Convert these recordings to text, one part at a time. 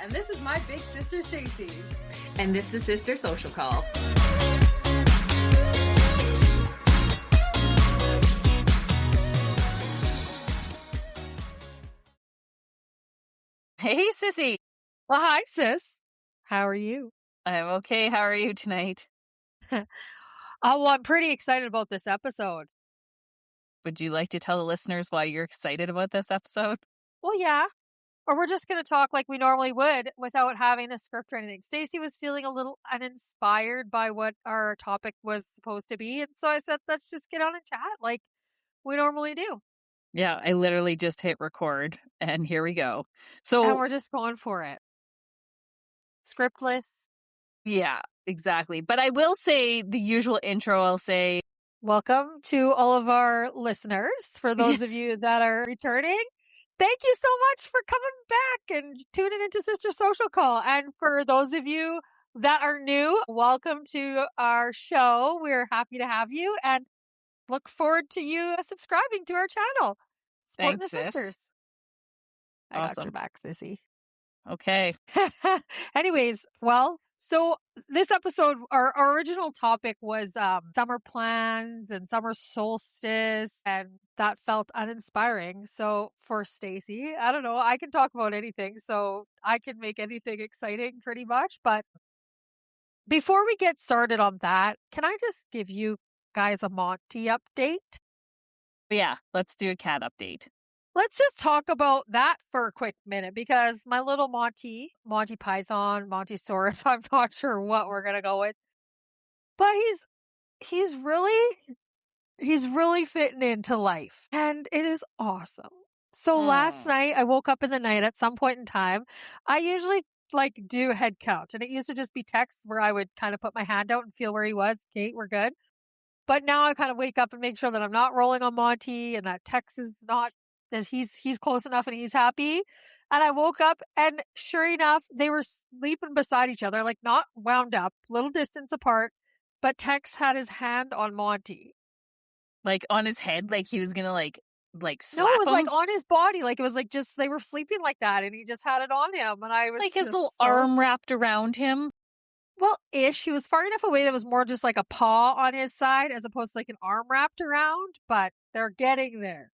and this is my big sister Stacey. And this is Sister Social Call. Hey, Sissy. Well, hi, sis. How are you? I'm okay. How are you tonight? Well, I'm pretty excited about this episode. Would you like to tell the listeners why you're excited about this episode? Well, yeah. Or we're just going to talk like we normally would without having a script or anything. Stacey was feeling a little uninspired by what our topic was supposed to be. And so I said, let's just get on and chat like we normally do. Yeah, I literally just hit record and here we go. And we're just going for it. Scriptless. Yeah, exactly. But I will say the usual intro. I'll say, welcome to all of our listeners. For those of you that are returning, thank you so much for coming back and tuning into Sister Social Call. And for those of you that are new, welcome to our show. We're happy to have you and look forward to you subscribing to our channel. Supporting thanks, the sis. sisters. I got your back, sissy. Okay. Anyways, well, so this episode, our original topic was summer plans and summer solstice, and that felt uninspiring. So for Stacey, I don't know, I can talk about anything, so I can make anything exciting pretty much. But before we get started on that, can I just give you guys a Monty update? Yeah, let's do a cat update. Let's just talk about that for a quick minute because my little Monty Python, Montysaurus, I'm not sure what we're going to go with. But he's really fitting into life and it is awesome. So last night I woke up in the night at some point in time. I usually do a head count and it used to just be texts where I would kind of put my hand out and feel where he was. Kate, we're good. But now I kind of wake up and make sure that I'm not rolling on Monty and that Tex is not, that he's close enough and he's happy. And I woke up and sure enough, they were sleeping beside each other, like not wound up, little distance apart. But Tex had his hand on Monty. Like on his head, like he was going to like slap No, it was him? like on his body. Like it was like just, they were sleeping like that and he just had it on him. And I was like his little arm wrapped around him. Well, ish. He was far enough away that was more just like a paw on his side as opposed to like an arm wrapped around, but they're getting there.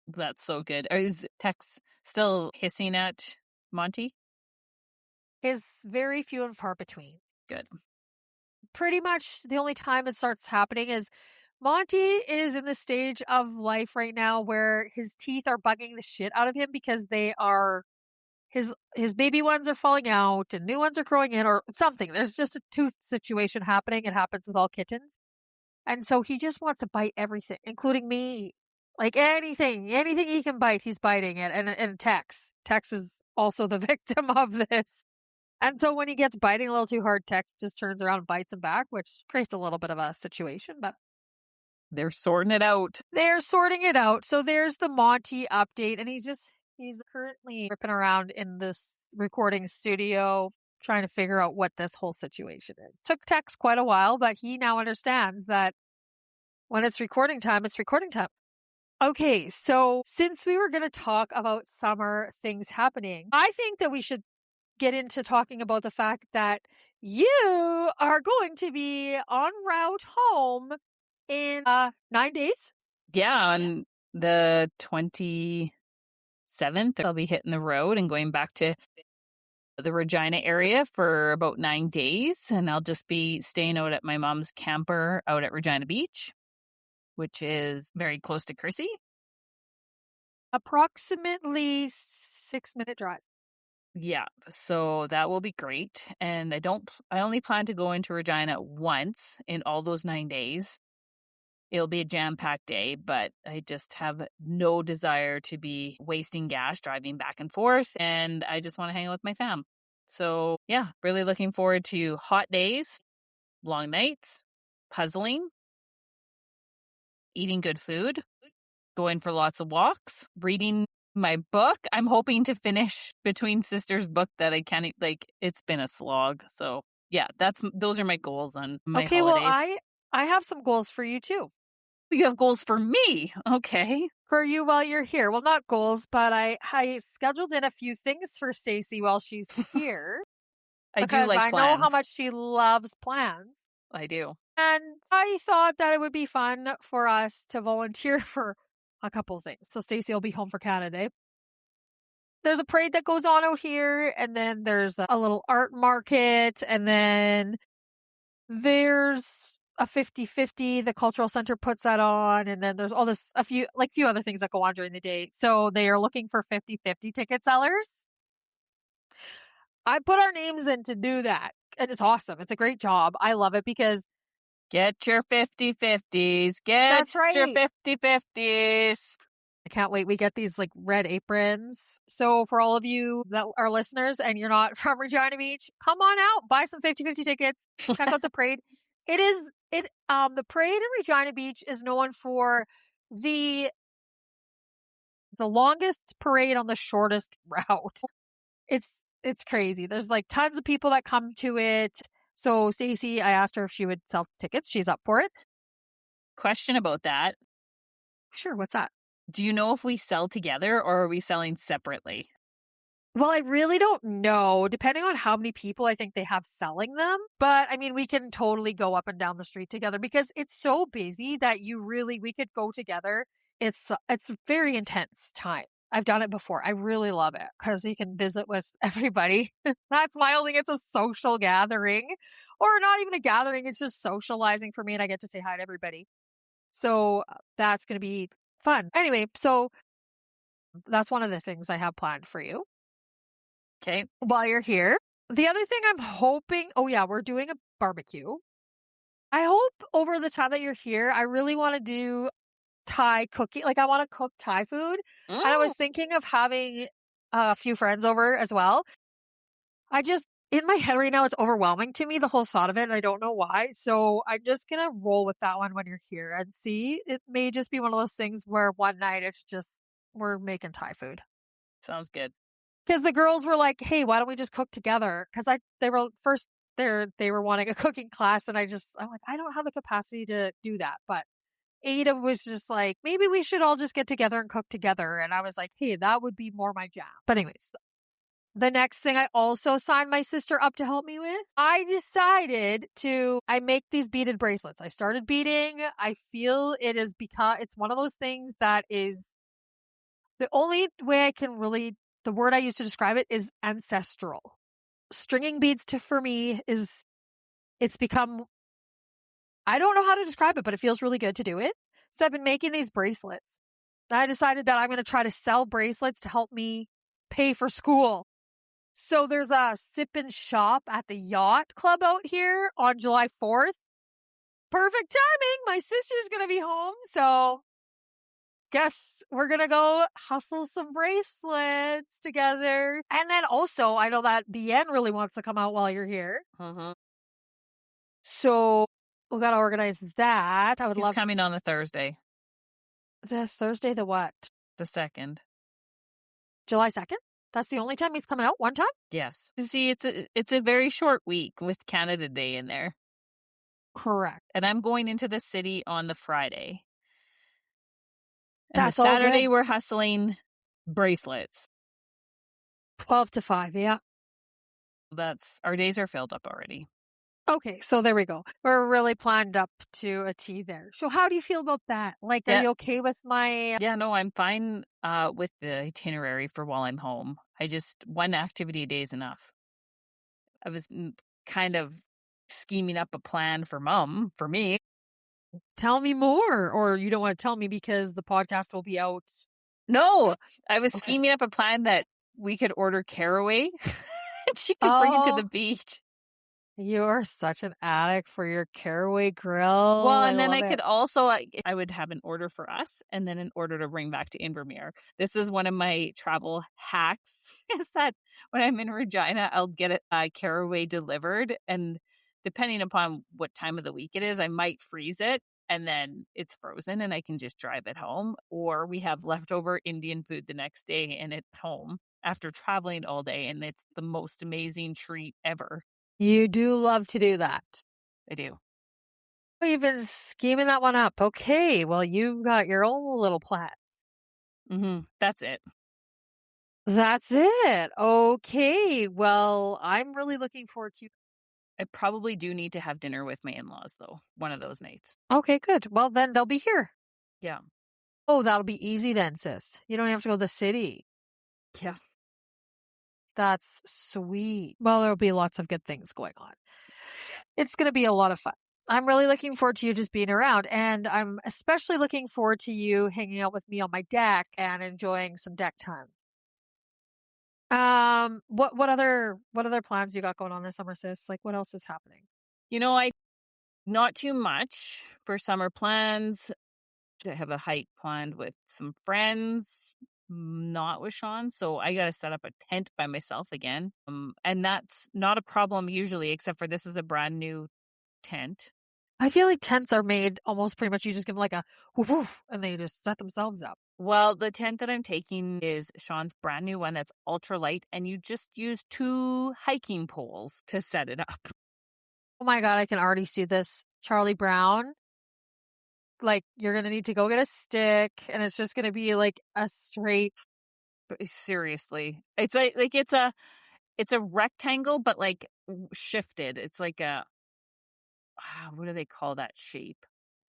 That's so good. Is Tex still hissing at Monty? Is very few and far between. Good. Pretty much the only time it starts happening is Monty is in the stage of life right now where his teeth are bugging the shit out of him because they are his baby ones are falling out and new ones are growing in or something. There's just a tooth situation happening. It happens with all kittens. And so he just wants to bite everything, including me. Like anything he can bite, he's biting it. And Tex is also the victim of this. And so when he gets biting a little too hard, Tex just turns around and bites him back, which creates a little bit of a situation, but they're sorting it out. They're sorting it out. So there's the Monty update, and he's currently ripping around in this recording studio trying to figure out what this whole situation is. Took Tex quite a while, but he now understands that when it's recording time, it's recording time. Okay, so since we were going to talk about summer things happening, I think that we should get into talking about the fact that you are going to be en route home in 9 days. Yeah, on the 27th, I'll be hitting the road and going back to the Regina area for about 9 days. And I'll just be staying out at my mom's camper out at Regina Beach, which is very close to Chrissy. Approximately 6-minute drive. Yeah, so that will be great. And I only plan to go into Regina once in all those 9 days. It'll be a jam-packed day, but I just have no desire to be wasting gas driving back and forth, and I just want to hang out with my fam. So, yeah, really looking forward to hot days, long nights, puzzling, eating good food, going for lots of walks, reading my book. I'm hoping to finish Between Sisters book that I can't, it's been a slog. So, yeah, those are my goals on my holidays. Well, I have some goals for you too. You have goals for me. Okay. For you while you're here. Well, not goals, but I scheduled in a few things for Stacey while she's here I do because like I know how plans. much she loves plans. I do. And I thought that it would be fun for us to volunteer for a couple of things. So Stacey will be home for Canada Day. There's a parade that goes on out here, and then there's a little art market, and then there's a 50-50 the cultural center puts that on, and then there's all this a few other things that go on during the day. So they are looking for 50-50 ticket sellers. I put our names in to do that, and it's awesome. It's a great job. I love it because Get your 50-50s. Get that's right. your 50-50s. I can't wait. We get these like red aprons. So for all of you that are listeners and you're not from Regina Beach, come on out, buy some 50-50 tickets, check out the parade. The parade in Regina Beach is known for the longest parade on the shortest route. It's crazy. There's like tons of people that come to it. So Stacey, I asked her if she would sell tickets. She's up for it. Question about that. Sure, what's that? Do you know if we sell together or are we selling separately? Well, I really don't know, depending on how many people I think they have selling them. But I mean, we can totally go up and down the street together because it's so busy that we could go together. It's a very intense time. I've done it before. I really love it because you can visit with everybody. That's my only, it's a social gathering, or not even a gathering. It's just socializing for me, and I get to say hi to everybody. So that's going to be fun. Anyway, so that's one of the things I have planned for you. Okay. While you're here. The other thing I'm hoping, we're doing a barbecue. I hope over the time that you're here, I really want to do Thai cooking. Like I want to cook Thai food. And I was thinking of having a few friends over as well. In my head right now, it's overwhelming to me, the whole thought of it. And I don't know why. So I'm just going to roll with that one when you're here and see. It may just be one of those things where one night it's just, we're making Thai food. Sounds good. Because the girls were like, "Hey, why don't we just cook together?" Because they were wanting a cooking class, and I'm like, I don't have the capacity to do that. But Ada was just like, maybe we should all just get together and cook together. And I was like, hey, that would be more my jam. But anyways, the next thing I also signed my sister up to help me with, I decided I make these beaded bracelets. I started beading. I feel it's one of those things that is the only way the word I use to describe it is ancestral. Stringing beads for me it's become, I don't know how to describe it, but it feels really good to do it. So I've been making these bracelets. I decided that I'm going to try to sell bracelets to help me pay for school. So there's a sip and shop at the Yacht Club out here on July 4th. Perfect timing. My sister's going to be home. So guess we're going to go hustle some bracelets together. And then also, I know that Bien really wants to come out while you're here. Mm-hmm. So we got to organize that. He's coming on the Thursday. The Thursday, the what? The 2nd. July 2nd? That's the only time he's coming out? One time? Yes. You see, it's a very short week with Canada Day in there. Correct. And I'm going into the city on the Friday. And That's the Saturday, all good. we're hustling bracelets. 12 to 5, yeah. Our days are filled up already. Okay, so there we go. We're really planned up to a T there. So how do you feel about that? Like, are you okay with my... Yeah, no, I'm fine with the itinerary for while I'm home. One activity a day is enough. I was kind of scheming up a plan for Mom, for me. Tell me more, or you don't want to tell me because the podcast will be out. No, I was scheming up a plan that we could order caraway and she could bring it to the beach. You're such an addict for your caraway grill. Well, and then I could also, I would have an order for us and then an order to bring back to Invermere. This is one of my travel hacks, is that when I'm in Regina, I'll get a caraway delivered. And depending upon what time of the week it is, I might freeze it and then it's frozen and I can just drive it home. Or we have leftover Indian food the next day and it's home after traveling all day. And it's the most amazing treat ever. You do love to do that. I do. You've been scheming that one up. Okay, well, you've got your own little plan. That's it. That's it. Okay, well, I'm really looking forward to. I probably do need to have dinner with my in-laws, though, one of those nights. Okay, good. Well, then they'll be here. Yeah. Oh, that'll be easy then, sis. You don't have to go to the city. Yeah. That's sweet. Well, there'll be lots of good things going on. It's going to be a lot of fun. I'm really looking forward to you just being around, and I'm especially looking forward to you hanging out with me on my deck and enjoying some deck time. What other plans you got going on this summer, sis? Like, what else is happening? Not too much for summer plans. I have a hike planned with some friends, not with Sean. So I got to set up a tent by myself again. And that's not a problem usually, except for this is a brand new tent. I feel like tents are made almost pretty much. You just give them like a woof, woof, and they just set themselves up. Well, the tent that I'm taking is Sean's brand new one that's ultra light, and you just use 2 hiking poles to set it up. Oh my God, I can already see this. Charlie Brown. Like, you're going to need to go get a stick, and it's just going to be like a straight. Seriously. It's like it's a rectangle, but like shifted. It's like a, what do they call that shape?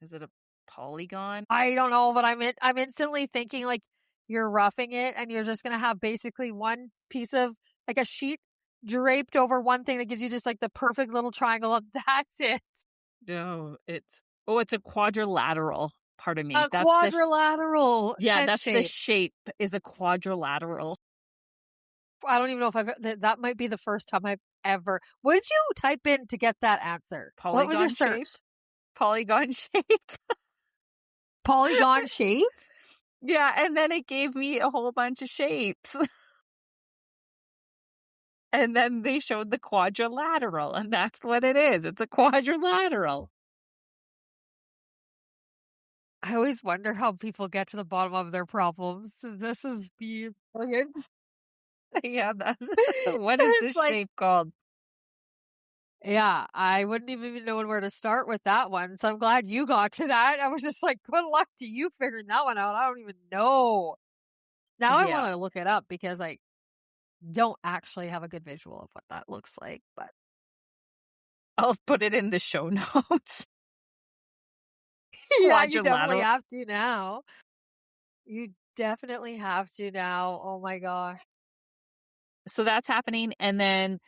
Is it a polygon? I don't know, but I'm instantly thinking like you're roughing it, and you're just going to have basically one piece of like a sheet draped over one thing that gives you just like the perfect little triangle of that's it. No, it's a quadrilateral. Pardon me. A That's quadrilateral tent that's shape. the shape is a quadrilateral. I don't even know if that might be the first time I've ever. What did you type in to get that answer? What was your search? Polygon shape. Polygon shape? Yeah, and then it gave me a whole bunch of shapes. And then they showed the quadrilateral, and that's what it is. It's a quadrilateral. I always wonder how people get to the bottom of their problems. This is brilliant. Yeah, what is this like, shape called? Yeah, I wouldn't even know where to start with that one. So I'm glad you got to that. I was just like, good luck to you figuring that one out. I don't even know. Now I want to look it up because I don't actually have a good visual of what that looks like, but I'll put it in the show notes. yeah, you definitely have to now. You definitely have to now. Oh my gosh. So that's happening. And then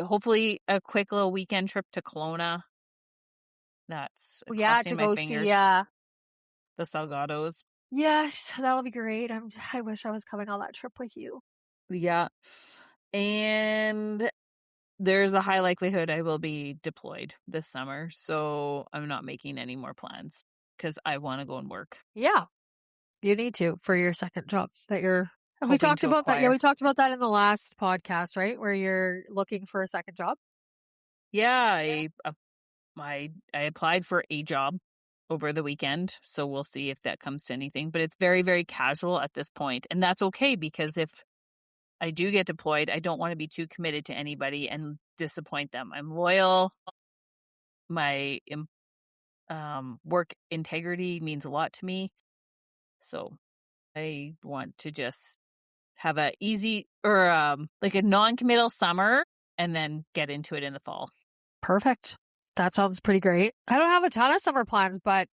hopefully a quick little weekend trip to Kelowna. That's to go fingers. see The Salgados. Yes, that'll be great. I wish I was coming on that trip with you. Yeah. And there's a high likelihood I will be deployed this summer. So I'm not making any more plans because I want to go and work. Yeah. You need to for your second job that you're. Have we Hoping talked to about that? Yeah, acquire. we talked about that in the last podcast, right? Where you're looking for a second job. Yeah, I applied for a job over the weekend, so we'll see if that comes to anything. But it's very, very casual at this point, and that's okay because if I do get deployed, I don't want to be too committed to anybody and disappoint them. I'm loyal. My work integrity means a lot to me, so I want to just have a easy or like a non-committal summer and then get into it in the fall. Perfect. That sounds pretty great. I don't have a ton of summer plans, but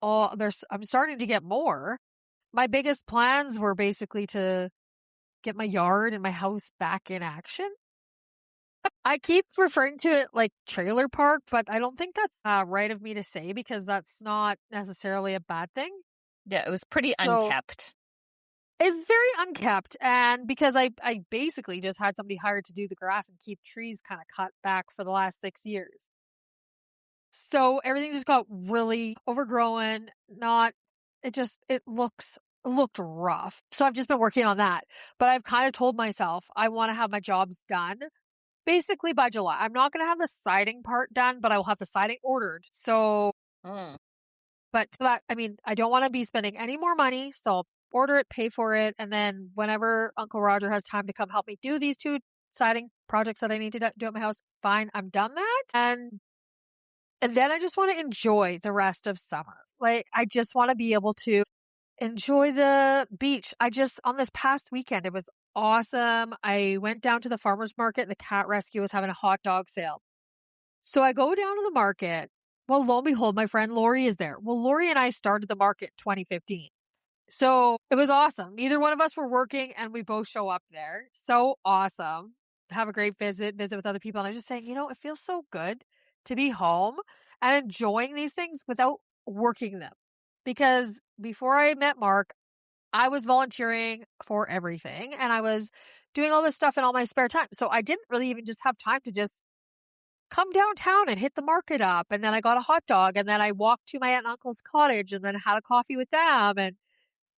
I'm starting to get more. My biggest plans were basically to get my yard and my house back in action. I keep referring to it like trailer park, but I don't think that's right of me to say because that's not necessarily a bad thing. Yeah, it was pretty unkept. It's very unkept, and because I basically just had somebody hired to do the grass and keep trees kind of cut back for the last 6 years. So everything just got really overgrown. It looked rough. So I've just been working on that. But I've kind of told myself I want to have my jobs done basically by July. I'm not going to have the siding part done, but I will have the siding ordered. So, but so that, I mean, I don't want to be spending any more money. So I'll order it, pay for it. And then whenever Uncle Roger has time to come help me do these 2 siding projects that I need to do at my house, fine, I'm done that. And And then I just want to enjoy the rest of summer. Like, I just want to be able to enjoy the beach. On this past weekend, it was awesome. I went down to the farmer's market. The cat rescue was having a hot dog sale. So I go down to the market. Well, lo and behold, my friend Lori is there. Well, Lori and I started the market in 2015. So it was awesome. Neither one of us were working and we both show up there. So awesome. Have a great visit with other people. And I was just saying, it feels so good to be home and enjoying these things without working them. Because before I met Mark, I was volunteering for everything and I was doing all this stuff in all my spare time. So I didn't really even just have time to just come downtown and hit the market up. And then I got a hot dog and then I walked to my aunt and uncle's cottage and then had a coffee with them and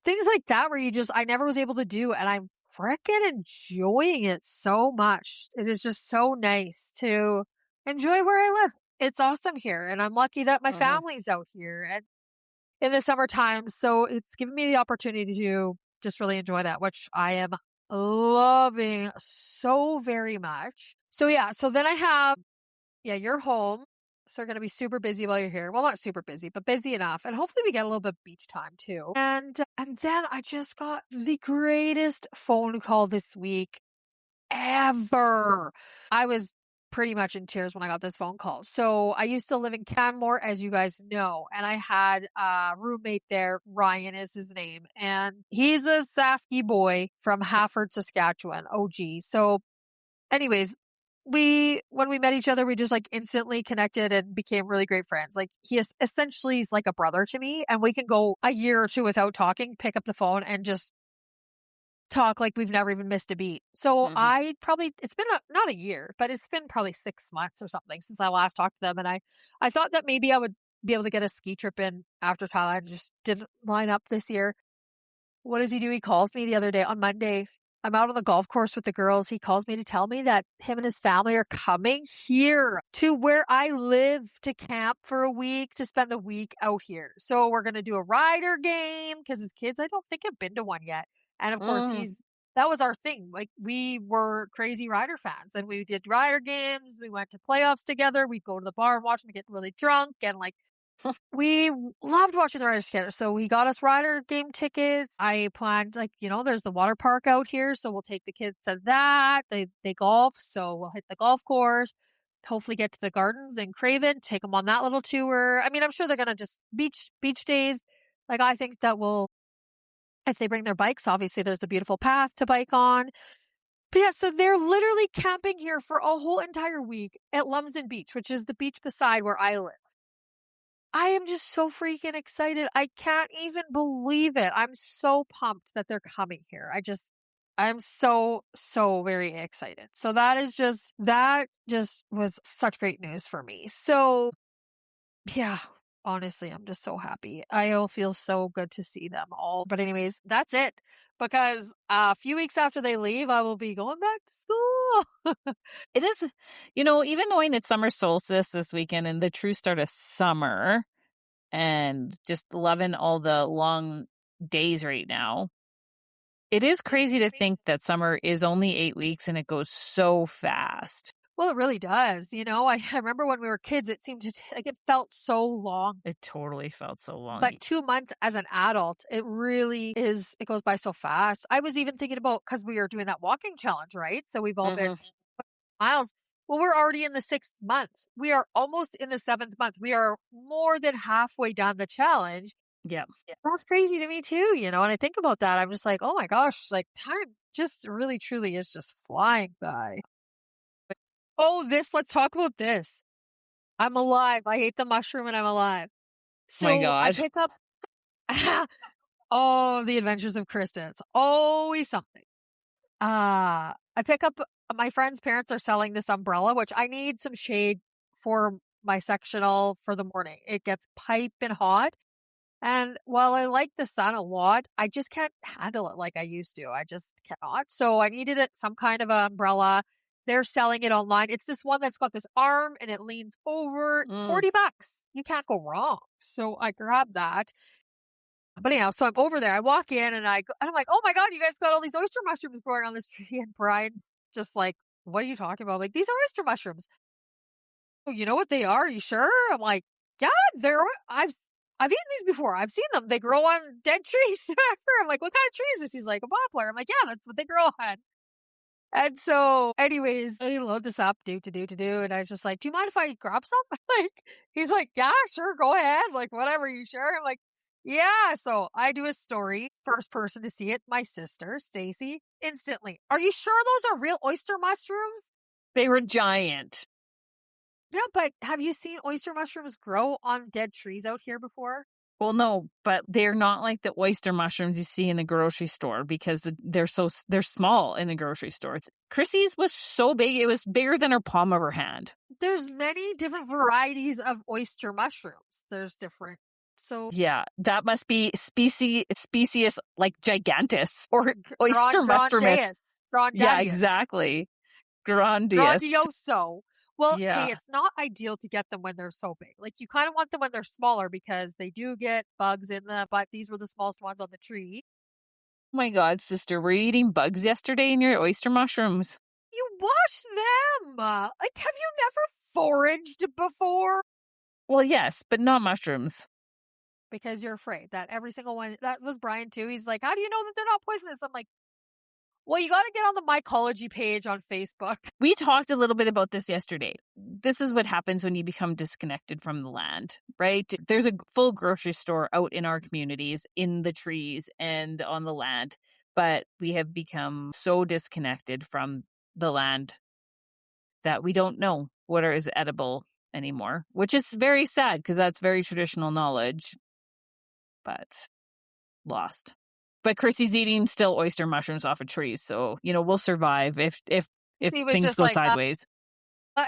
things like that where I never was able to do. And I'm freaking enjoying it so much. It is just so nice to enjoy where I live. It's awesome here. And I'm lucky that my family's out here and in the summertime. So it's given me the opportunity to just really enjoy that, which I am loving so very much. So yeah. So then I have, you're home. So we're going to be super busy while you're here. Well, not super busy, but busy enough. And hopefully we get a little bit of beach time too. And then I just got the greatest phone call this week ever. I was pretty much in tears when I got this phone call. So I used to live in Canmore, as you guys know, and I had a roommate there. Ryan is his name. And he's a Sasky boy from Hafford, Saskatchewan, OG. So anyways, when we met each other, we just like instantly connected and became really great friends. Like he is essentially is like a brother to me and we can go a year or two without talking, pick up the phone and just talk like we've never even missed a beat. So it's been not a year, but it's been probably 6 months or something since I last talked to them. And I thought that maybe I would be able to get a ski trip in after Thailand. Just didn't line up this year. What does he do? He calls me the other day on Monday. I'm out on the golf course with the girls. He calls me to tell me that him and his family are coming here to where I live to camp for a week to spend the week out here. So we're going to do a rider game because his kids, I don't think have been to one yet. And of course that was our thing. Like we were crazy rider fans and we did rider games. We went to playoffs together. We'd go to the bar and watch them get really drunk and like, we loved watching the riders together. So he got us rider game tickets. I planned there's the water park out here. So we'll take the kids to that. They golf. So we'll hit the golf course, hopefully get to the gardens in Craven, take them on that little tour. I mean, I'm sure they're going to just beach days. Like I think that if they bring their bikes, obviously there's the beautiful path to bike on. But yeah, so they're literally camping here for a whole entire week at Lumsden Beach, which is the beach beside where I live. I am just so freaking excited. I can't even believe it. I'm so pumped that they're coming here. I'm so, so very excited. So that just was such great news for me. So yeah, honestly, I'm just so happy. I'll feel so good to see them all. But anyways, that's it. Because a few weeks after they leave, I will be going back to school. It is, even knowing it's summer solstice this weekend and the true start of summer and just loving all the long days right now, it is crazy to think that summer is only 8 weeks and it goes so fast. Well, it really does. I remember when we were kids, it seemed it felt so long. It totally felt so long. But 2 months as an adult, it really is, it goes by so fast. I was even thinking about, because we are doing that walking challenge, right? So we've all been miles. Well, we're already in the 6th month. We are almost in the 7th month. We are more than halfway down the challenge. Yeah. That's crazy to me too, and I think about that. I'm just like, oh my gosh, like time just really truly is just flying by. Oh, let's talk about this. I'm alive. I ate the mushroom and I'm alive. So my gosh. I pick up, the adventures of Krista. It's always something. I pick up, my friend's parents are selling this umbrella, which I need some shade for my sectional for the morning. It gets piping hot. And while I like the sun a lot, I just can't handle it like I used to. I just cannot. So I needed some kind of an umbrella. They're selling it online. It's this one that's got this arm and it leans over. $40. You can't go wrong. So I grabbed that. But anyhow, so I'm over there. I walk in and I'm like, oh my God, you guys got all these oyster mushrooms growing on this tree. And Brian's just like, what are you talking about? I'm like, these are oyster mushrooms. "Oh, you know what they are? Are you sure?" I'm like, "Yeah, I've eaten these before. I've seen them. They grow on dead trees." Whatever. I'm like, "What kind of tree is this?" He's like, "A poplar." I'm like, "Yeah, that's what they grow on." And so, anyways, I load this up, to do, and I was just like, "Do you mind if I grab some?" Like, he's like, "Yeah, sure, go ahead. Like, whatever. You sure?" I'm like, "Yeah." So I do a story. First person to see it, my sister, Stacey, instantly. "Are you sure those are real oyster mushrooms?" They were giant. Yeah, but have you seen oyster mushrooms grow on dead trees out here before? Well, no, but they're not like the oyster mushrooms you see in the grocery store because they're small in the grocery stores. Chrissy's was so big, it was bigger than her palm of her hand. There's many different varieties of oyster mushrooms. There's different. So Yeah, that must be species like gigantus or oyster mushroom. Yeah, grandiose, exactly. Grandiose. grandioso. Well, okay, Yeah. it's not ideal to get them when they're so big. Like you kind of want them when they're smaller because they do get bugs in them. But these were the smallest ones on the tree. Oh my God, sister, were you eating bugs yesterday in your oyster mushrooms? You wash them. Like, have you never foraged before? Well, yes, but not mushrooms. Because you're afraid that every single one. That was Brian too. He's like, "How do you know that they're not poisonous?" I'm like, "Well, you got to get on the mycology page on Facebook." We talked a little bit about this yesterday. This is what happens when you become disconnected from the land, right? There's a full grocery store out in our communities, in the trees and on the land, but we have become so disconnected from the land that we don't know what is edible anymore, which is very sad because that's very traditional knowledge, but lost. But Chrissy's eating still oyster mushrooms off of trees, so we'll survive if He was things just go like, sideways.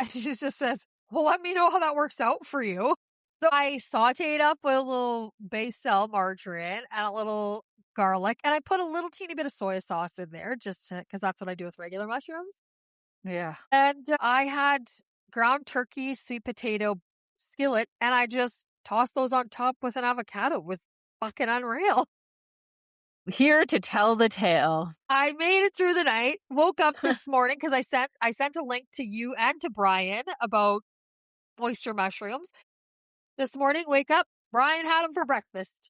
she just says, "Well, let me know how that works out for you." So I sauteed up with a little basil margarine and a little garlic, and I put a little teeny bit of soy sauce in there just because that's what I do with regular mushrooms. Yeah. And I had ground turkey, sweet potato skillet, and I just tossed those on top with an avocado. It was fucking unreal. Here to tell the tale. I made it through the night, woke up this morning because I sent a link to you and to Brian about oyster mushrooms. This morning, wake up, Brian had them for breakfast.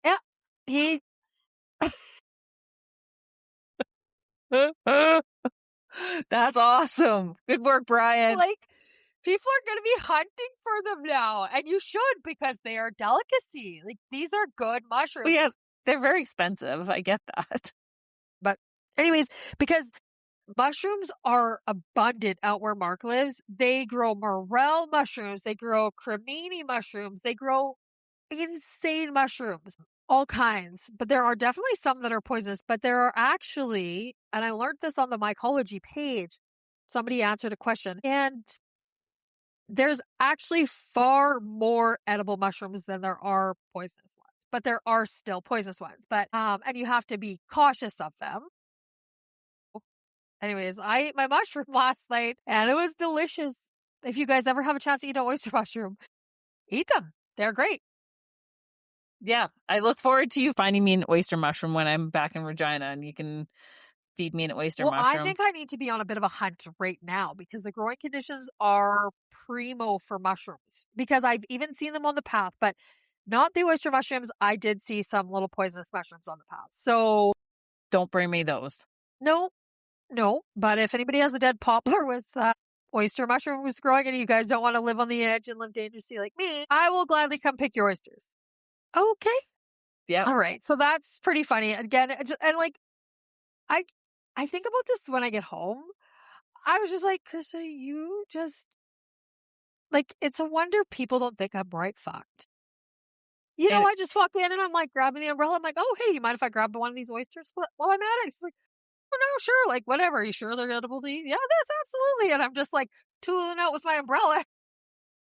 Yeah, he That's awesome. Good work, Brian. like people are going to be hunting for them now, and you should because they are delicacy. Like these are good mushrooms. Well, yeah, they're very expensive. I get that. But anyways, because mushrooms are abundant out where Mark lives, they grow morel mushrooms, they grow cremini mushrooms, they grow insane mushrooms, all kinds. But there are definitely some that are poisonous. But there are actually, and I learned this on the mycology page, somebody answered a question, and there's actually far more edible mushrooms than there are poisonous ones. But there are still poisonous ones. But and you have to be cautious of them. Anyways, I ate my mushroom last night and it was delicious. If you guys ever have a chance to eat an oyster mushroom, eat them. They're great. Yeah, I look forward to you finding me an oyster mushroom when I'm back in Regina and you can feed me an oyster Well, mushroom. I think I need to be on a bit of a hunt right now because the growing conditions are primo for mushrooms. Because I've even seen them on the path, but not the oyster mushrooms. I did see some little poisonous mushrooms on the path. So Don't bring me those. no. But if anybody has a dead poplar with oyster mushrooms growing and you guys don't want to live on the edge and live dangerously like me, I will gladly come pick your oysters. Okay. Yeah. All right. So that's pretty funny. Again, and like, I think about this when I get home. I was just like, Krista, you just like, it's a wonder people don't think I'm right fucked. And I just walk in and I'm like grabbing the umbrella. I'm like, oh, hey, you mind if I grab one of these oysters while I'm at it? She's like, oh, no, sure. Like, whatever. Are you sure they're edible to eat? Yeah, that's absolutely. And I'm just like tooling out with my umbrella.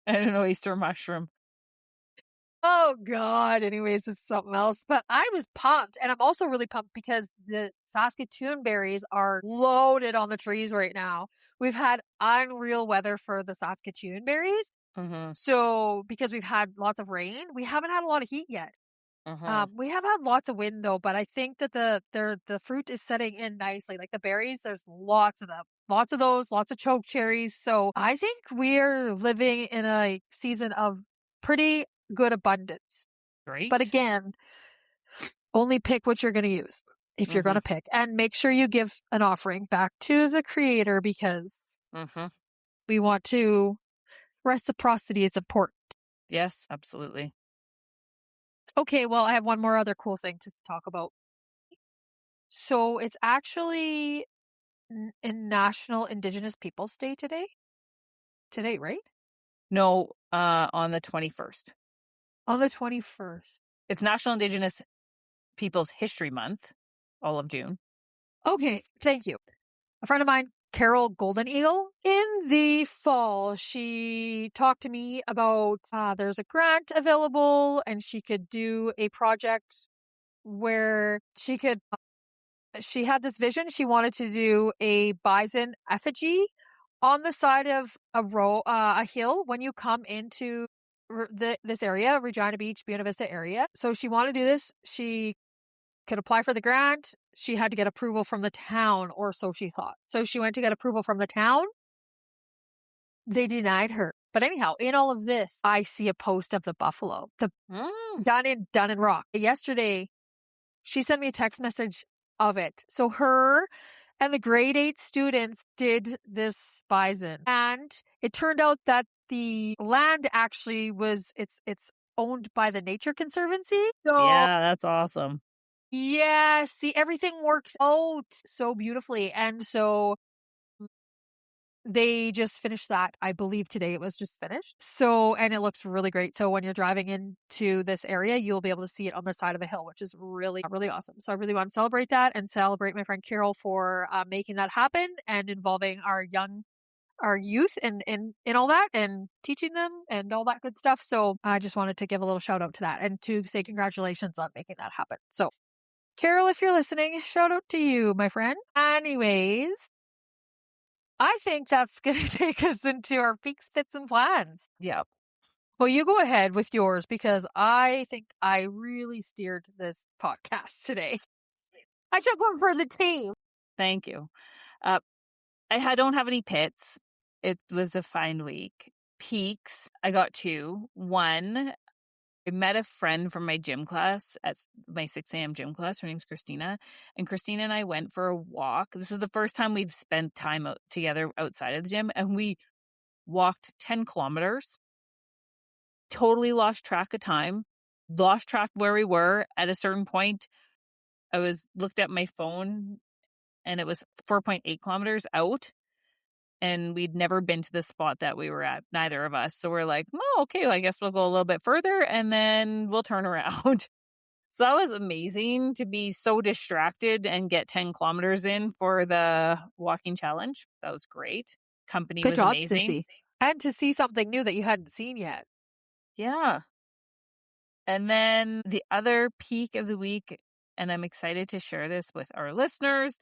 an oyster mushroom. Oh God. Anyways, it's something else. But I was pumped. And I'm also really pumped because the Saskatoon berries are loaded on the trees right now. We've had unreal weather for the Saskatoon berries. Mm-hmm. So because we've had lots of rain, we haven't had a lot of heat yet. Mm-hmm. We have had lots of wind though, but I think that the fruit is setting in nicely. Like the berries, there's lots of them, Lots of those, lots of choke cherries. So I think we're living in a season of pretty good abundance. Great. But again, only pick what you're going to use if you're going to pick, and make sure you give an offering back to the creator, because we want to, reciprocity is important. Yes, absolutely. Okay, well, I have one more other cool thing to talk about. So it's actually in National Indigenous Peoples Day today. Today, right? No, on the 21st. On the 21st. It's National Indigenous Peoples History Month, all of June. Okay, thank you. A friend of mine, Carol Golden Eagle, in the fall, she talked to me about there's a grant available and she could do a project where she had this vision. She wanted to do a bison effigy on the side of a hill when you come into this area, Regina Beach, Buena Vista area. So she wanted to do this. She could apply for the grant. She had to get approval from the town, or so she thought. So she went to get approval from the town. They denied her. But anyhow, in all of this, I see a post of the buffalo, done in rock. Yesterday, she sent me a text message of it. So her and the grade 8 students did this bison, and it turned out that the land actually it's owned by the Nature Conservancy. So Yeah, that's awesome. yeah, see, everything works out so beautifully. And so they just finished that. I believe today it was just finished. So, and it looks really great. So when you're driving into this area, you'll be able to see it on the side of a hill, which is really, really awesome. So I really want to celebrate that and celebrate my friend Carol for making that happen and involving our youth in all that and teaching them and all that good stuff. So I just wanted to give a little shout out to that and to say congratulations on making that happen. So Carol, if you're listening, shout out to you, my friend. Anyways, I think that's going to take us into our peaks, fits, and plans. Yep. Well, you go ahead with yours, because I think I really steered this podcast today. I took one for the team. Thank you. I don't have any pits. It was a fine week. Peaks, I got 2. One, I met a friend from my gym class at my 6 a.m. gym class. Her name's Christina. And Christina and I went for a walk. This is the first time we've spent time together outside of the gym. And we walked 10 kilometers. Totally lost track of time. Lost track where we were. At a certain point, I looked at my phone and it was 4.8 kilometers out. And we'd never been to the spot that we were at, neither of us. So we're like, oh, okay, well, I guess we'll go a little bit further and then we'll turn around. So that was amazing to be so distracted and get 10 kilometers in for the walking challenge. That was great. Company Good was job, amazing. Sissy. And to see something new that you hadn't seen yet. Yeah. And then the other peak of the week, and I'm excited to share this with our listeners,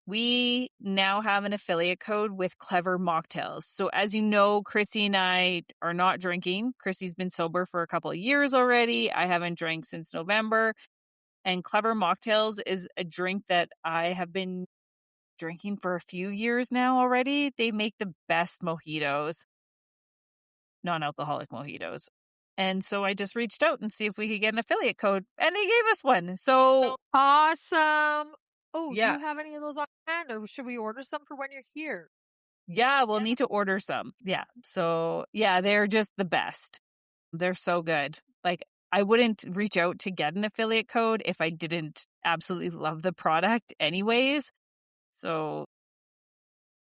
we now have an affiliate code with Clever Mocktails. So as you know, Chrissy and I are not drinking. Chrissy's been sober for a couple of years already. I haven't drank since November. And Clever Mocktails is a drink that I have been drinking for a few years now already. They make the best mojitos, non-alcoholic mojitos. And so I just reached out and see if we could get an affiliate code, and they gave us one. So awesome. Oh, yeah. Do you have any of those on hand, or should we order some for when you're here? Yeah, we'll need to order some. Yeah. So yeah, they're just the best. They're so good. Like, I wouldn't reach out to get an affiliate code if I didn't absolutely love the product anyways. So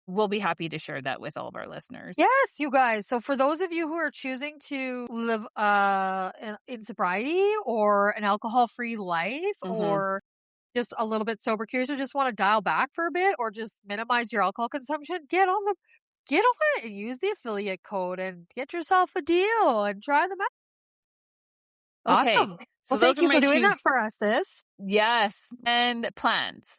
we'll be happy to share that with all of our listeners. Yes, you guys. So for those of you who are choosing to live in sobriety or an alcohol-free life, or just a little bit sober curious, or just want to dial back for a bit, or just minimize your alcohol consumption, get on it and use the affiliate code and get yourself a deal and try them out. Okay. Awesome. So well, thank you for doing that for us, sis. Yes. And plans.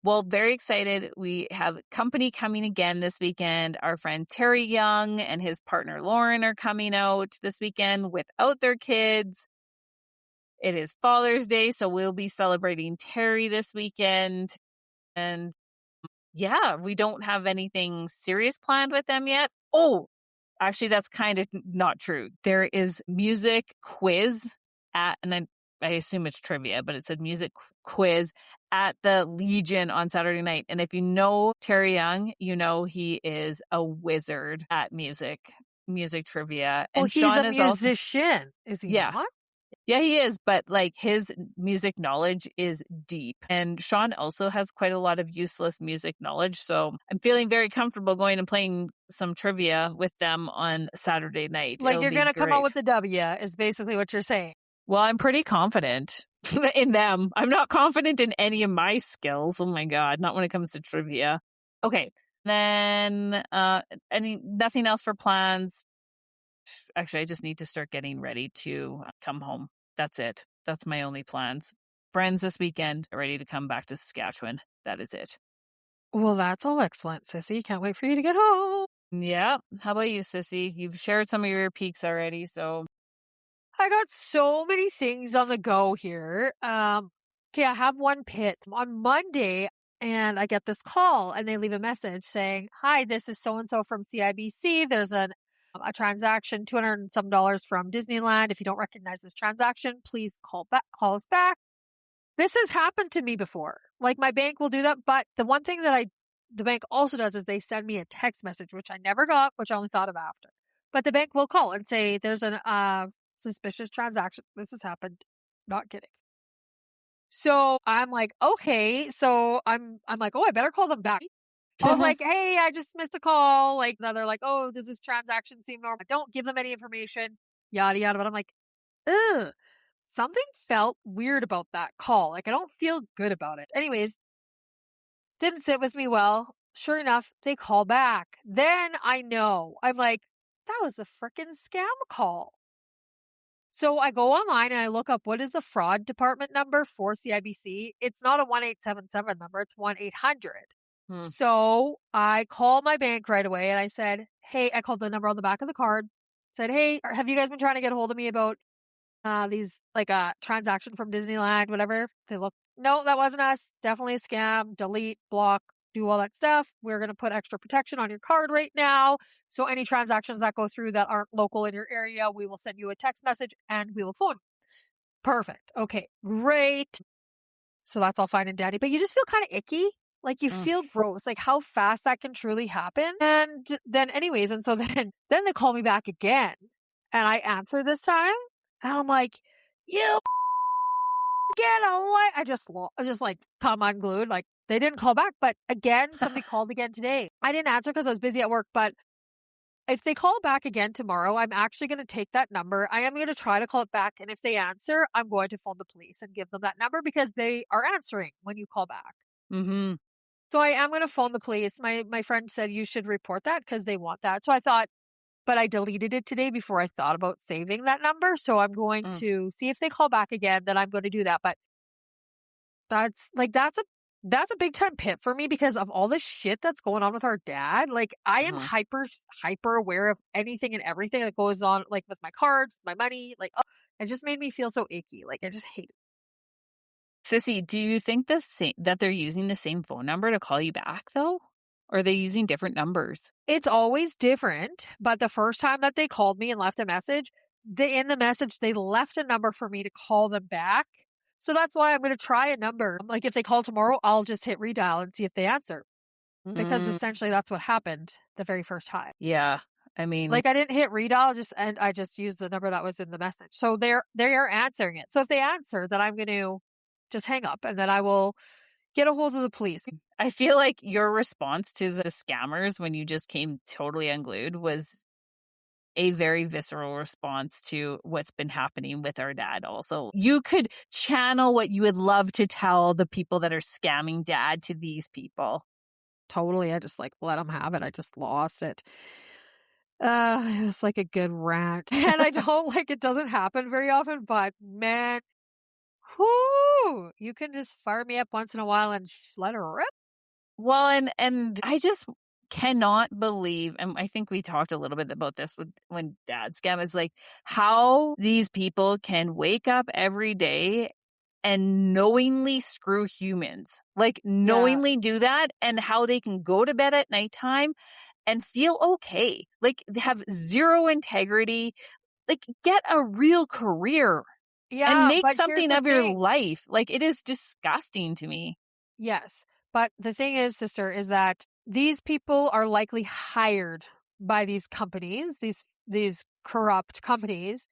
Well, very excited. We have company coming again this weekend. Our friend Terry Young and his partner Lauren are coming out this weekend without their kids. It is Father's Day, so we'll be celebrating Terry this weekend. And yeah, we don't have anything serious planned with them yet. Oh, actually, that's kind of not true. There is music quiz and I assume it's trivia, but it said music quiz at the Legion on Saturday night. And if you know Terry Young, you know he is a wizard at music trivia. Well, And he's Sean a is also, musician, is he yeah. not? Yeah, he is, but like his music knowledge is deep. And Sean also has quite a lot of useless music knowledge. So I'm feeling very comfortable going and playing some trivia with them on Saturday night. Like It'll you're be going to come out great. with the W is basically what you're saying. Well, I'm pretty confident in them. I'm not confident in any of my skills. Oh my God, not when it comes to trivia. Okay. Then nothing else for plans. Actually, I just need to start getting ready to come home. That's it. That's my only plans. Friends this weekend, ready to come back to Saskatchewan. That is it. Well, that's all excellent, Sissy. Can't wait for you to get home. Yeah. How about you, Sissy? You've shared some of your peaks already, so. I got so many things on the go here. Okay, I have one pit on Monday and I get this call and they leave a message saying, "Hi, this is so-and-so from CIBC. There's a transaction, $200 and some from Disneyland. If you don't recognize this transaction, please call us back." This has happened to me before. Like my bank will do that, but the one thing that the bank also does is they send me a text message, which I never got, which I only thought of after. But the bank will call and say, "There's an suspicious transaction. This has happened." Not kidding. So I'm like, okay. So I'm like, oh, I better call them back. I was like, hey, I just missed a call. Like, now they're like, oh, does this transaction seem normal? I don't give them any information, yada, yada. But I'm like, ugh, something felt weird about that call. Like, I don't feel good about it. Anyways, didn't sit with me well. Sure enough, they call back. Then I know. I'm like, that was a freaking scam call. So I go online and I look up what is the fraud department number for CIBC. It's not a 1877 number, it's 1-800. So I called my bank right away and I said, hey, I called the number on the back of the card. Said, hey, have you guys been trying to get a hold of me about these, like a transaction from Disneyland, whatever? They look, no, that wasn't us. Definitely a scam. Delete, block, do all that stuff. We're going to put extra protection on your card right now. So any transactions that go through that aren't local in your area, we will send you a text message and we will phone you. Perfect. Okay, great. So that's all fine and dandy, but you just feel kind of icky. Like you feel gross, like how fast that can truly happen. And then anyways, and so then they call me back again and I answer this time and I'm like, you get away. I just like come unglued. Like they didn't call back, but again, somebody called again today. I didn't answer because I was busy at work, but if they call back again tomorrow, I'm actually going to take that number. I am going to try to call it back. And if they answer, I'm going to phone the police and give them that number because they are answering when you call back. Mm-hmm. So I am going to phone the police. My friend said you should report that because they want that. So I thought, but I deleted it today before I thought about saving that number. So I'm going to see if they call back again, then I'm going to do that. But that's a big time pit for me because of all the shit that's going on with our dad. Like I am hyper aware of anything and everything that goes on, like with my cards, my money, like it just made me feel so icky. Like I just hate it. Sissy, do you think that they're using the same phone number to call you back though? Or are they using different numbers? It's always different, but the first time that they called me and left a message, in the message, they left a number for me to call them back. So that's why I'm going to try a number. Like if they call tomorrow, I'll just hit redial and see if they answer. Because essentially that's what happened the very first time. Yeah. I mean, like I didn't hit redial, I just used the number that was in the message. So they are answering it. So if they answer, then I'm going to just hang up and then I will get a hold of the police. I feel like your response to the scammers when you just came totally unglued was a very visceral response to what's been happening with our dad also. You could channel what you would love to tell the people that are scamming dad to these people. Totally. I just like let them have it. I just lost it. It was like a good rant. And I don't like it doesn't happen very often, but man, whoo, you can just fire me up once in a while and let her rip. Well, and I just cannot believe, and I think we talked a little bit about this when dad scam is like how these people can wake up every day and knowingly screw humans. Like knowingly do that, and how they can go to bed at nighttime and feel okay. Like they have zero integrity. Like get a real career and Yeah, make but here's something the of your thing. life. Like it is disgusting to me. Yes. But the thing is, sister, is that these people are likely hired by these companies, these corrupt companies,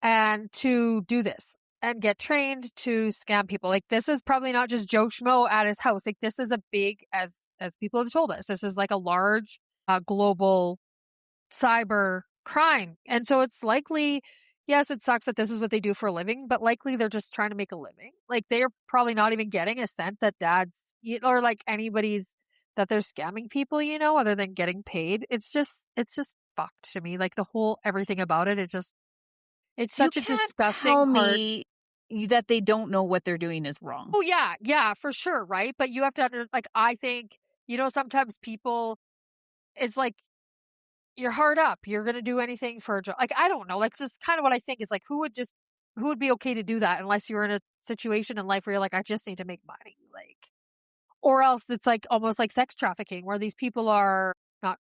and to do this and get trained to scam people. Like this is probably not just Joe Schmo at his house. Like this is a big, as people have told us, this is like a large global cyber crime. And so it's likely, yes, it sucks that this is what they do for a living, but likely they're just trying to make a living. Like they're probably not even getting a cent that dad's or like anybody's that they're scamming people, other than getting paid. It's just fucked to me. Like the whole everything about it, it's You such a can't disgusting tell part. me that they don't know what they're doing is wrong. Oh yeah, yeah, for sure, right? But you have to I think, sometimes people, it's like you're hard up. You're going to do anything for a job. Like, I don't know. Like, this is kind of what I think is like, who would be okay to do that unless you're in a situation in life where you're like, I just need to make money. Like, or else it's like almost like sex trafficking where these people are not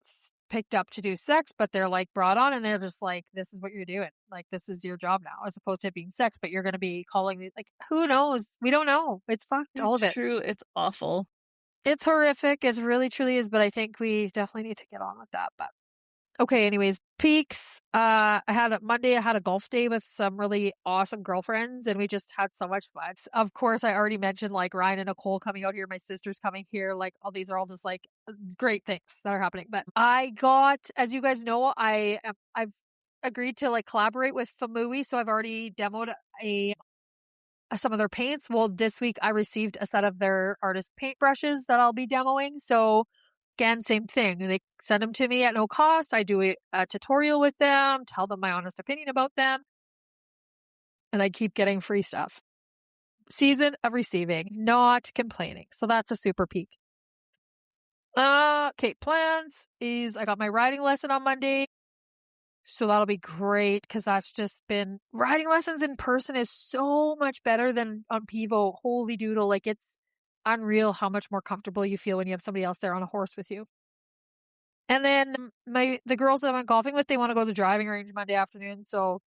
picked up to do sex, but they're like brought on and they're just like, this is what you're doing. Like, this is your job now, as opposed to it being sex, but you're going to be calling me like, who knows? We don't know. It's fucked. All of It's it. true. It's awful. It's horrific. It really, truly is. But I think we definitely need to get on with that. But okay, anyways, peaks. Monday, I had a golf day with some really awesome girlfriends and we just had so much fun. Of course, I already mentioned like Ryan and Nicole coming out here, my sister's coming here, like all these are all just like great things that are happening. But I got, as you guys know, I've agreed to like collaborate with Famui, so I've already demoed some of their paints. Well, this week I received a set of their artist paintbrushes that I'll be demoing. So again, same thing. They send them to me at no cost. I do a tutorial with them, tell them my honest opinion about them, and I keep getting free stuff. Season of receiving, not complaining. So that's a super peak. Okay, plans is I got my riding lesson on Monday. So that'll be great because that's just been riding lessons in person is so much better than on Pivo. Holy doodle. Like it's unreal how much more comfortable you feel when you have somebody else there on a horse with you. And then the girls that I went golfing with, they want to go to the driving range Monday afternoon. So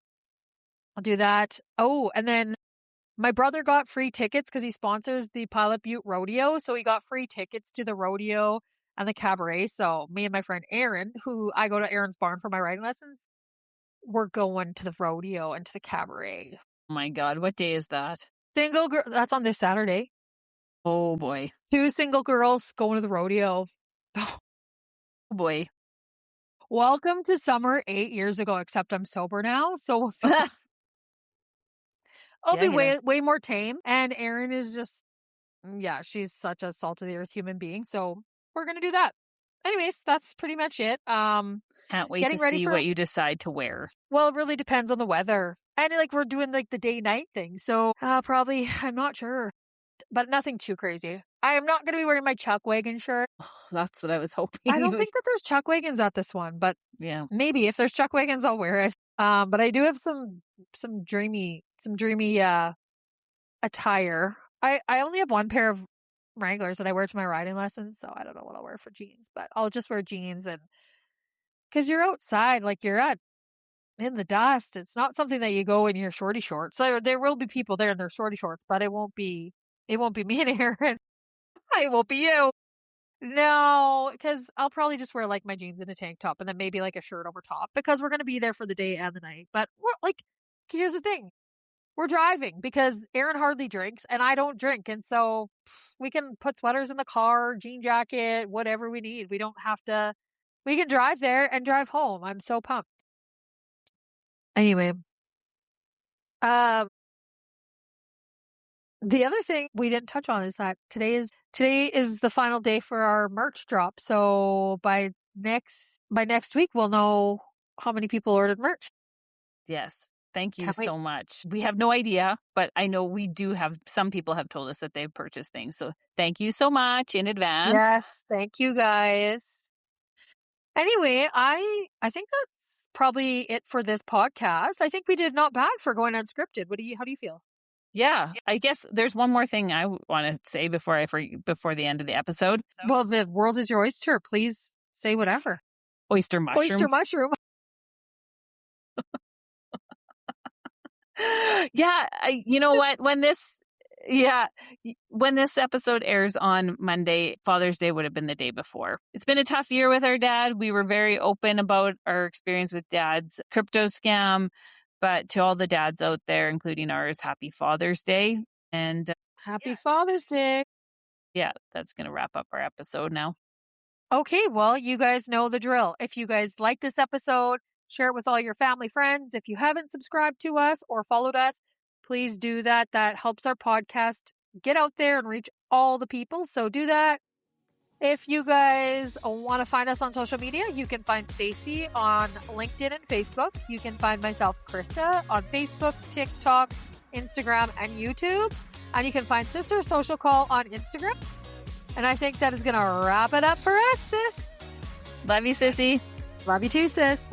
I'll do that. Oh, and then my brother got free tickets because he sponsors the Pilot Butte Rodeo. So he got free tickets to the rodeo and the cabaret. So me and my friend Aaron, who I go to Aaron's barn for my riding lessons, we're going to the rodeo and to the cabaret. Oh my God. What day is that? Single girl, that's on this Saturday. Oh boy. 2 single girls going to the rodeo. Oh boy. Welcome to summer 8 years ago, except I'm sober now. So we'll see. I'll be way more tame. And Erin is just, yeah, she's such a salt of the earth human being. So we're going to do that. Anyways, that's pretty much it. Can't wait to see what you decide to wear. Well, it really depends on the weather. And like we're doing like the day night thing. So probably, I'm not sure, but nothing too crazy. I am not going to be wearing my Chuck Wagon shirt. Oh, that's what I was hoping. I don't think that there's Chuck Wagons at this one, but yeah, maybe if there's Chuck Wagons, I'll wear it. But I do have some dreamy attire. I only have one pair of Wranglers that I wear to my riding lessons, so I don't know what I'll wear for jeans, but I'll just wear jeans and because you're outside, like you're in the dust. It's not something that you go in your shorty shorts. So there will be people there in their shorty shorts, but it won't be me and Aaron. it won't be you. No, because I'll probably just wear like my jeans and a tank top and then maybe like a shirt over top because we're going to be there for the day and the night. But we're like, here's the thing. We're driving because Aaron hardly drinks and I don't drink. And so we can put sweaters in the car, jean jacket, whatever we need. We don't have to, we can drive there and drive home. I'm so pumped. Anyway, the other thing we didn't touch on is that today is the final day for our merch drop. So by next week, we'll know how many people ordered merch. Yes. Thank you so much. We have no idea, but I know we do have, some people have told us that they've purchased things. So thank you so much in advance. Yes. Thank you guys. Anyway, I think that's probably it for this podcast. I think we did not bad for going unscripted. How do you feel? Yeah, I guess there's one more thing I want to say before the end of the episode. Well, the world is your oyster. Please say whatever. Oyster mushroom. Oyster mushroom. Yeah, you know what? When this episode airs on Monday, Father's Day would have been the day before. It's been a tough year with our dad. We were very open about our experience with Dad's crypto scam. But to all the dads out there, including ours, happy Father's Day. And Happy Father's Day. Yeah, that's going to wrap up our episode now. Okay, well, you guys know the drill. If you guys like this episode, share it with all your family friends. If you haven't subscribed to us or followed us, please do that. That helps our podcast get out there and reach all the people. So do that. If you guys want to find us on social media, you can find Stacey on LinkedIn and Facebook. You can find myself, Krista, on Facebook, TikTok, Instagram, and YouTube. And you can find Sister Social Call on Instagram. And I think that is going to wrap it up for us, sis. Love you, sissy. Love you too, sis.